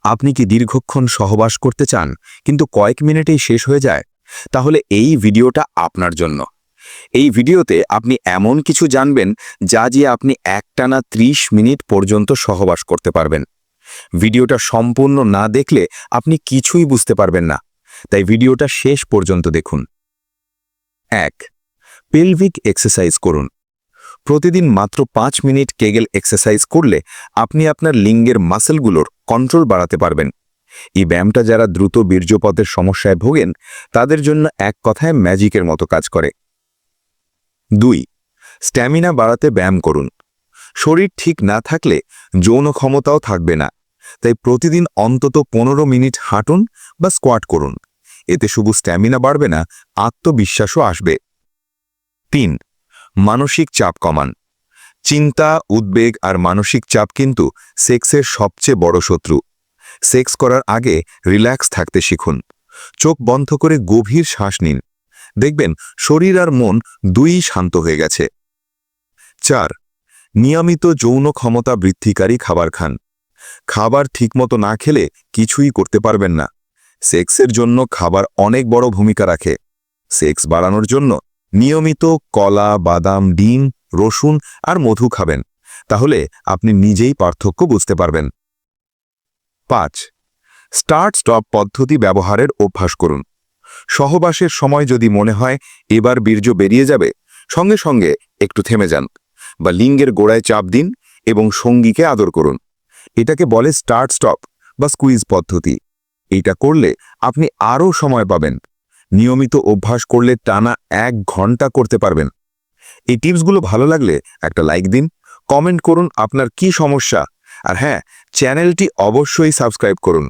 আপনি কি দীর্ঘক্ষণ সহবাস করতে চান কিন্তু কয়েক মিনিটেই শেষ হয়ে যায়? তাহলে এই ভিডিওটা আপনার জন্য। এই ভিডিওতে আপনি এমন কিছু জানবেন যা দিয়ে আপনি একটানা 30 মিনিট পর্যন্ত সহবাস করতে পারবেন। ভিডিওটা সম্পূর্ণ না দেখলে আপনি কিছুই বুঝতে পারবেন না, তাই ভিডিওটা শেষ পর্যন্ত দেখুন। 1. পেলভিক এক্সারসাইজ করুন। প্রতিদিন মাত্র 5 মিনিট কেগেল এক্সারসাইজ করলে আপনি আপনার লিঙ্গের মাসেলগুলোর কন্ট্রোল বাড়াতে পারবেন। এই ব্যায়ামটা যারা দ্রুত বীর্যপথের সমস্যায় ভোগেন তাদের জন্য এক কথায় ম্যাজিকের মতো কাজ করে। 2. স্ট্যামিনা বাড়াতে ব্যায়াম করুন। শরীর ঠিক না থাকলে যৌন ক্ষমতাও থাকবে না, তাই প্রতিদিন অন্তত 15 মিনিট হাঁটুন বা স্কোয়াট করুন। এতে শুধু স্ট্যামিনা বাড়বে না, আত্মবিশ্বাসও আসবে। 3. মানসিক চাপ কমান। চিন্তা, উদ্বেগ আর মানসিক চাপ কিন্তু সেক্সের সবচেয়ে বড় শত্রু। সেক্স করার আগে রিল্যাক্স থাকতে শিখুন। চোখ বন্ধ করে গভীর শ্বাস নিন, দেখবেন শরীর আর মন দুইই শান্ত হয়ে গেছে। 4. নিয়মিত যৌন ক্ষমতা বৃদ্ধিকারী খাবার খান। খাবার ঠিকমতো না খেলে কিছুই করতে পারবেন না। সেক্সের জন্য খাবার অনেক বড় ভূমিকা রাখে। সেক্স বাড়ানোর জন্য নিয়মিত কলা, বাদাম, ডিম, রসুন আর মধু খাবেন, তাহলে আপনি নিজেই পার্থক্য বুঝতে পারবেন। 5. স্টার্ট স্টপ পদ্ধতি ব্যবহারের অভ্যাস করুন। সহবাসের সময় যদি মনে হয় এবার বীর্য বেরিয়ে যাবে, সঙ্গে সঙ্গে একটু থেমে যান বা লিঙ্গের গোড়ায় চাপ দিন এবং সঙ্গীকে আদর করুন। এটাকে বলে স্টার্ট স্টপ বা স্কুইজ পদ্ধতি। এইটা করলে আপনি আরও সময় পাবেন। নিয়মিত অভ্যাস করলে টানা 1 ঘন্টা করতে পারবেন। এই টিপসগুলো ভালো লাগলে একটা লাইক দিন, কমেন্ট করুন আপনার কি সমস্যা, আর হ্যাঁ, চ্যানেলটি অবশ্যই সাবস্ক্রাইব করুন।